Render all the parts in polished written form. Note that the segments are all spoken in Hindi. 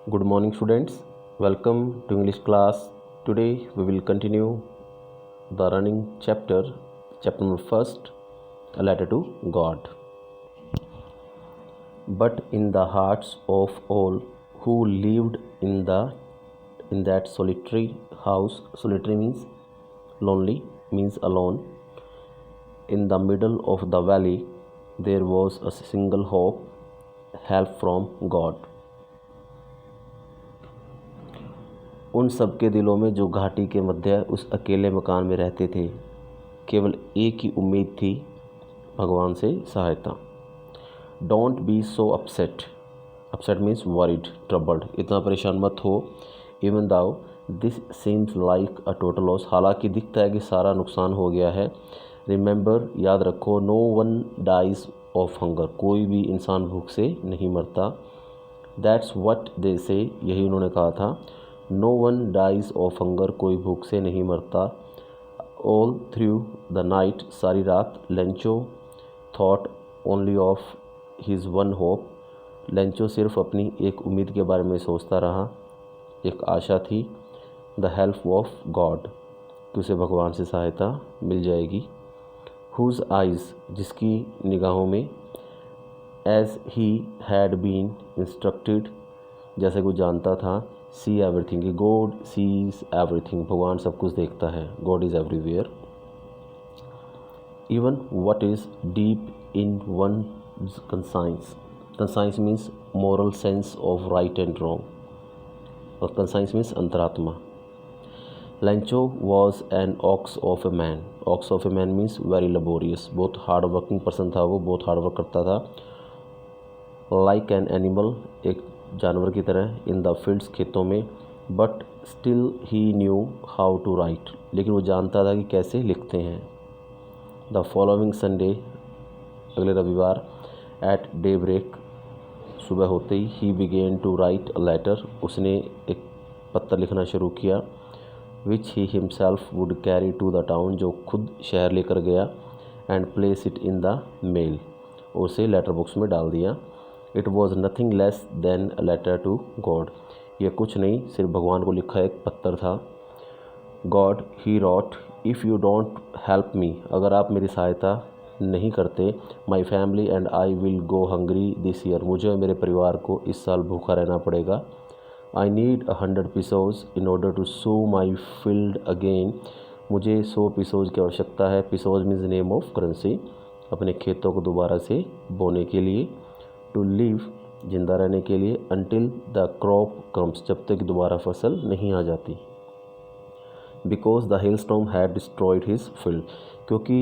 Good morning, students. Welcome to English class. Today we will continue the running chapter number first, a letter to God. But in the hearts of all who lived in that solitary house, solitary means lonely, means alone. In the middle of the valley, there was a single hope, help from God. उन सबके दिलों में जो घाटी के मध्य उस अकेले मकान में रहते थे, केवल एक ही उम्मीद थी, भगवान से सहायता। Don't be so upset, upset means worried, troubled, इतना परेशान मत हो। Even though this seems like a total loss, हालांकि दिखता है कि सारा नुकसान हो गया है। रिमेंबर, याद रखो, no one dies of hunger, कोई भी इंसान भूख से नहीं मरता। दैट्स व्हाट दे से, यही उन्होंने कहा था। No one dies of hunger, कोई भूख से नहीं मरता। ऑल थ्रू द नाइट, सारी रात, Lencho thought only of his one hope, Lencho सिर्फ अपनी एक उम्मीद के बारे में सोचता रहा, एक आशा थी। द हेल्प ऑफ गॉड, कि उसे भगवान से सहायता मिल जाएगी। हुज आइज़, जिसकी निगाहों में, as he had been instructed, जैसे को जानता था, see everything, God sees everything, भगवान सब कुछ देखता है, God is everywhere. Even what is deep in one conscience, conscience means moral sense of right and wrong, और कंसाइंस मीन्स अंतरात्मा। Lencho was an ox of a man, ox of a man means very laborious, बहुत हार्ड वर्किंग पर्सन था वो, बहुत हार्ड वर्क करता था। लाइक एन एनिमल, एक जानवर की तरह, इन द फील्ड्स, खेतों में। But still he knew how to write, लेकिन वो जानता था कि कैसे लिखते हैं। द फॉलोइंग संडे, अगले रविवार, एट डे ब्रेक, सुबह होते ही begin to write a letter, उसने एक पत्र लिखना शुरू किया। Which he himself would carry to the town, जो खुद शहर लेकर गया। And place it in the mail, उसे लेटर बॉक्स में डाल दिया। It was nothing less than a letter to God, यह कुछ नहीं, सिर्फ भगवान को लिखा एक पत्र था। God, he wrote, if you don't help me, अगर आप मेरी सहायता नहीं करते, my family and I will go hungry this year, मुझे और मेरे परिवार को इस साल भूखा रहना पड़ेगा। I need 100 pesos in order to sow my field again, मुझे 100 पिसोज की आवश्यकता है। Pesos means name of currency, अपने खेतों को दोबारा से बोने के लिए। टू लिव, जिंदा रहने के लिए। अनटिल द क्रॉप कम्स, जब तक दोबारा फसल नहीं आ जाती। Because the hell storm had destroyed his field, क्योंकि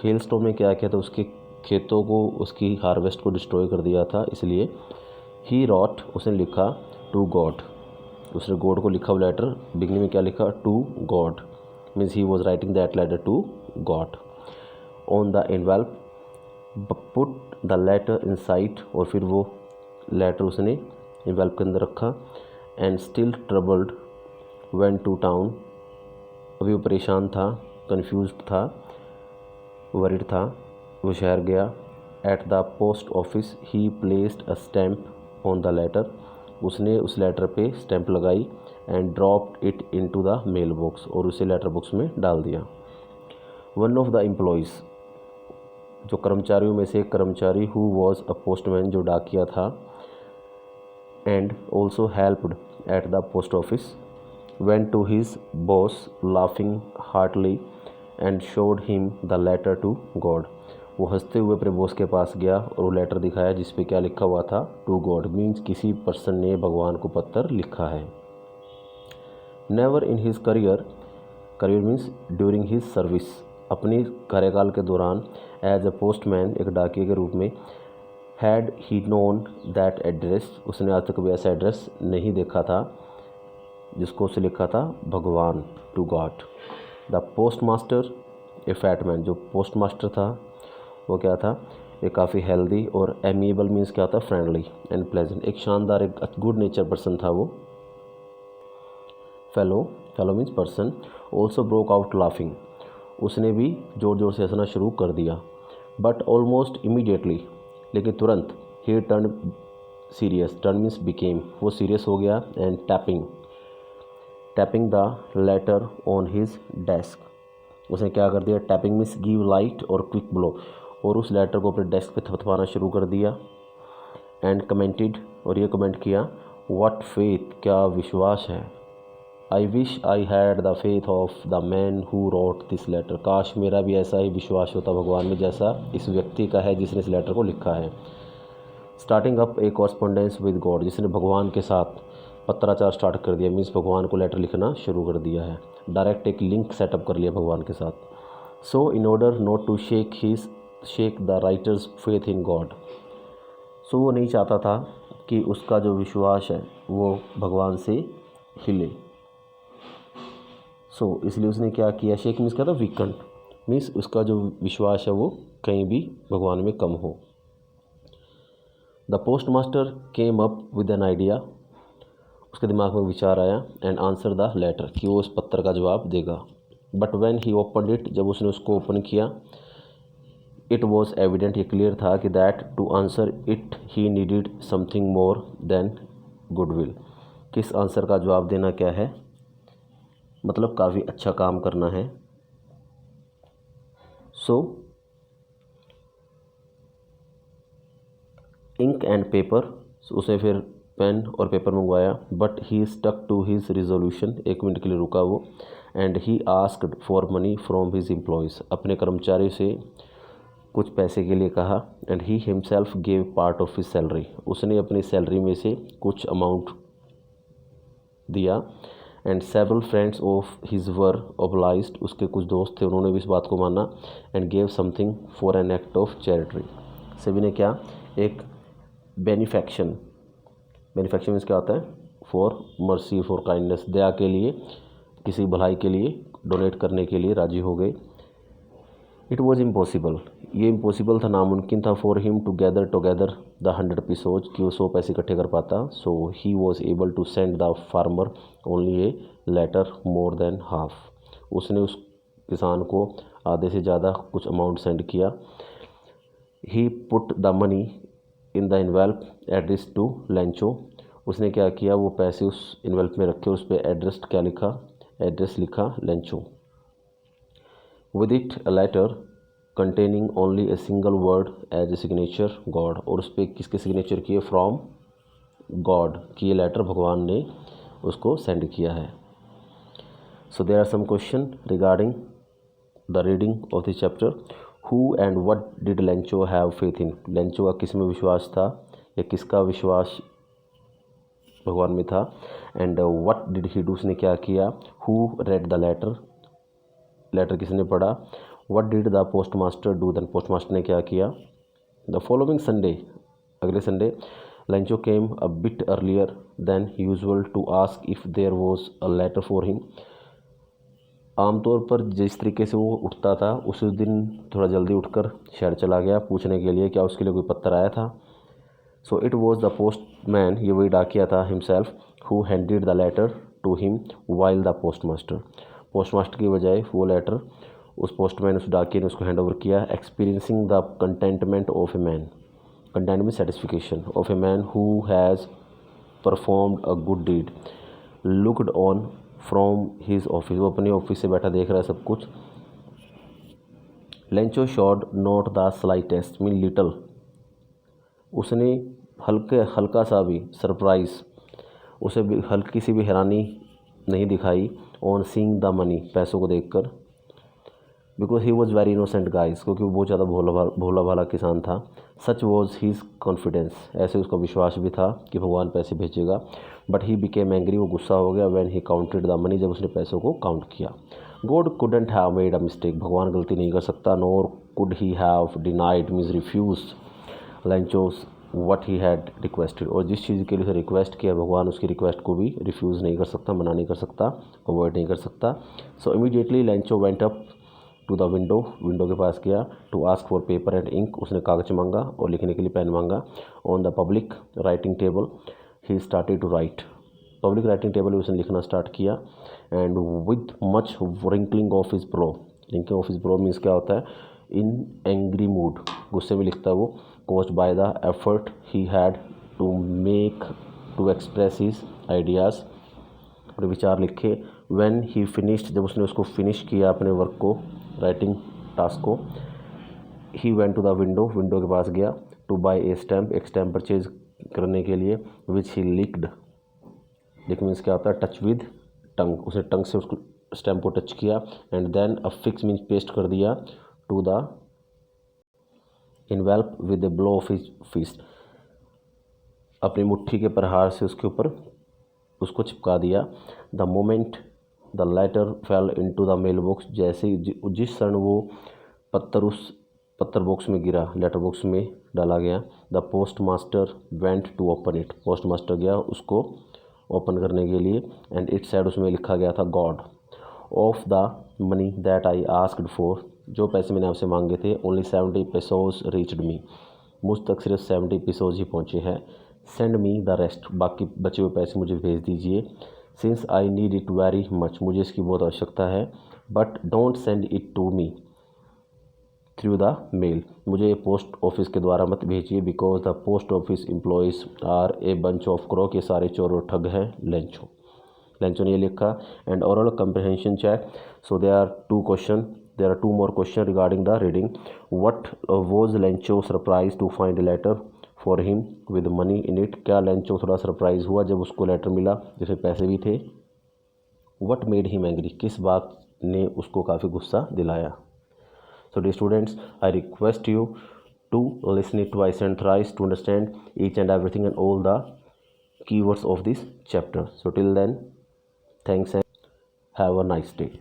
हेल स्टॉर्म में क्या किया था, उसके खेतों को, उसकी हार्वेस्ट को डिस्ट्रॉय कर दिया था, इसलिए। ही रॉट, उसने लिखा, टू गॉड, उसने गॉड को लिखा वो लेटर। बिगनिंग में क्या लिखा, to God, means he was writing that letter to God. On the envelope, put the letter inside, और फिर वो लेटर उसने एनवेल्प के अंदर रखा। And still troubled went to town, अभी वो परेशान था, कन्फ्यूज्ड था, वरीड था, वो शहर गया। At the post office he placed a stamp on the letter, उसने उस लेटर पे स्टैम्प लगाई। And dropped it into the mail box, और उसे लेटर बॉक्स में डाल दिया। वन ऑफ द एम्प्लॉयज़, जो कर्मचारियों में से एक कर्मचारी, हु वॉज अ पोस्टमैन, जो डाकिया था, and also helped at the post office, went to his boss laughing heartily and showed him the letter to God, वो हंसते हुए अपने बॉस के पास गया और वो लेटर दिखाया जिस पे क्या लिखा हुआ था, टू गॉड, मीन्स किसी पर्सन ने भगवान को पत्र लिखा है। Never in his career, career means during his service, अपनी कार्यकाल के दौरान, एज ए पोस्टमैन, एक डाकिये के रूप में, had he known that address, उसने आज तक कभी ऐसा एड्रेस नहीं देखा था जिसको उसे लिखा था भगवान, to God. The post master, a fat man, जो पोस्ट मास्टर था वो क्या था, एक काफ़ी हेल्दी, और एमिएबल मीन्स क्या होता है, फ्रेंडली एंड प्लेजेंट, एक शानदार, एक गुड नेचर पर्सन था वो। Fellow, fellow means person. Also broke out laughing, उसने भी ज़ोर ज़ोर से हंसना शुरू कर दिया। बट ऑलमोस्ट इमीडिएटली, लेकिन तुरंत, ही turn serious, turn means became, वो सीरियस हो गया, and tapping the later on his desk, उसने क्या कर दिया, टैपिंग मीन्स गिव लाइट और क्विक ब्लो, और उस लेटर को अपने डेस्क पे थपथपाना शुरू कर दिया। एंड कमेंटेड, और ये कमेंट किया, व्हाट फेथ, क्या विश्वास है, I wish I had the faith of the man who wrote this letter, काश मेरा भी ऐसा ही विश्वास होता भगवान में जैसा इस व्यक्ति का है जिसने इस लेटर को लिखा है। Starting up A correspondence with God, जिसने भगवान के साथ पत्राचार स्टार्ट कर दिया, मीन्स भगवान को लेटर लिखना शुरू कर दिया है, डायरेक्ट एक लिंक सेटअप कर लिया भगवान के साथ। So in order not to shake the writer's faith in God, so वो नहीं चाहता था कि उसका जो विश्वास है वो भगवान से हिले, सो इसलिए उसने क्या किया, शेक मीन्स क्या था, वीकन, मीन्स उसका जो विश्वास है वो कहीं भी भगवान में कम हो। The post master came up with an idea, उसके दिमाग में विचार आया, एंड आंसर द लेटर, कि वो उस पत्र का जवाब देगा। But when he opened it, जब उसने उसको ओपन किया, इट वॉज एविडेंट, ये क्लियर था कि that to answer it he needed something more than goodwill, किस आंसर का जवाब देना क्या है, मतलब काफ़ी अच्छा काम करना है। सो इंक एंड पेपर, उसे फिर पेन और पेपर मंगवाया, but he stuck to his resolution, 1 minute के लिए रुका वो, and he asked for money from his employees, अपने कर्मचारी से कुछ पैसे के लिए कहा, and he himself gave part of his salary, उसने अपनी सैलरी में से कुछ अमाउंट दिया, and several friends of his were obliged, उसके कुछ दोस्त थे उन्होंने भी इस बात को माना, and gave something for an act of charity, सभी ने क्या, एक बेनिफैक्शन मीन्स क्या होता है, फॉर मर्सी, फॉर काइंडनेस, दया के लिए, किसी भलाई के लिए डोनेट करने के लिए राजी हो गए। इट वॉज इम्पॉसिबल, ये इम्पॉसिबल था, नामुमकिन था, for him to gather together the 100 episode, कि वो 100 पैसे इकट्ठे कर पाता। So he was able to send the farmer only a little more than half, उसने उस किसान को आधे से ज़्यादा कुछ अमाउंट सेंड किया। He put the money in the envelope address to Lencho, उसने क्या किया, वो पैसे उस इन्वेल्प में रखे, उस पर एड्रेस क्या लिखा, एड्रेस लिखा Lencho. With it a letter containing only a single word as a signature God, और उस पर किसके सिग्नेचर किए, फ्रॉम गॉड, कि ये लेटर भगवान ने उसको सेंड किया है। So there are some question regarding the reading of this chapter. Who and what did Lencho have faith in, Lencho का किस में विश्वास था, या किसका विश्वास भगवान में था। And what did he do, उसने क्या किया। Who read the letter, letter किसने पढ़ा। What did the post master do, then post master ने क्या किया। द फॉलोइंग संडे, अगले Sunday, Lencho came a bit earlier than usual to ask if there was a letter for him, आमतौर पर जिस तरीके से वो उठता था उसी दिन थोड़ा जल्दी उठकर शहर चला गया पूछने के लिए क्या उसके लिए कोई पत्र आया था। So it was the postman, ये वही डाकिया था, himself, who handed the letter to him while the post master की बजाय वो लेटर उस पोस्टमैन, उस डाकिए ने उसको हैंड ओवर किया। Experiencing the contentment of a man, content में satisfaction, of a man who has performed a good deed, looked on from his office, वो अपने ऑफिस से बैठा देख रहा है सब कुछ। Lencho showed not the slightest, mean little, उसने हल्का सा भी सरप्राइज, उसे भी हल्की सी भी हैरानी नहीं दिखाई ऑन सीइंग द मनी, पैसों को देखकर। Because he was very innocent guys, क्योंकि वो बहुत ज़्यादा भोला भाला किसान था। सच वॉज हीज कॉन्फिडेंस, ऐसे उसका विश्वास भी था कि भगवान पैसे भेजेगा। बट ही बिकेम एंग्री, वो गुस्सा हो गया when he counted the money, जब उसने पैसों को काउंट किया। God couldn't have made a mistake, भगवान गलती नहीं कर सकता। Nor could he have denied, means refuse Lencho's what he had requested, और जिस चीज़ के लिए उसे रिक्वेस्ट किया भगवान उसकी रिक्वेस्ट को भी रिफ्यूज़ नहीं कर सकता, मना नहीं कर सकता, अवॉइड नहीं कर सकता। So immediately Lencho went up to the window के पास गया, to ask for paper and ink, उसने कागज मांगा और लिखने के लिए पेन मांगा। On the public writing table he started to write, public writing table में उसने लिखना स्टार्ट किया। And with much wrinkling of his brow, wrinkling of his brow means क्या होता है, इन एंग्री मूड, गुस्से में लिखता है वो। Caused by the effort he had to express his ideas, अपने विचार लिखे। व्हेन ही फिनिश्ड, जब उसने उसको फिनिश किया अपने वर्क को, राइटिंग टास्क को, he went to the window, window के पास गया, टू बाय ए स्टैम्प, एक स्टैम्प परचेज करने के लिए, विच ही लिक्ड, लिक मीन्स क्या होता है, टच विद टंग, उसने टंग से उसको स्टैम्प को टच किया, and then affix means paste कर दिया, to the envelope with a blow of his fist, अपनी मुट्ठी के प्रहार से उसके ऊपर उसको चिपका दिया। The moment the letter fell into the mail box, जैसे जिस क्षण वो पत्थर उस पत्थर बॉक्स में गिरा, लेटर बॉक्स में डाला गया, the post master went to open it, post master गया उसको ओपन करने के लिए, एंड इट साइड, उसमें लिखा गया था, God of the money that I asked for, जो पैसे मैंने आपसे मांगे थे, ओनली 70 पेसोज रीच्ड मी, मुझ तक सिर्फ 70 पेसोज ही पहुँचे हैं, सेंड मी द रेस्ट, बाकी बचे हुए पैसे मुझे भेज दीजिए, since I need it very much, मुझे इसकी बहुत आवश्यकता है, but don't send it to me through the mail, मुझे पोस्ट ऑफिस के द्वारा मत भेजिए, because the post office employees are a bunch of crook, ये सारे चोर और ठग हैं, लेंचो, लेंचो ने ये लिखा। And oral comprehension check, so there are two more question regarding the reading. What was Lencho surprise to find a letter for him with money in it, क्या लेंचो थोड़ा सरप्राइज हुआ जब उसको लेटर मिला जिसमें पैसे भी थे। व्हाट मेड हिम एंग्री, किस बात ने उसको काफ़ी गुस्सा दिलाया। So dear students, I request you to listen it twice and thrice to understand each and everything and all the keywords of this chapter. So till then, thanks and have a nice day.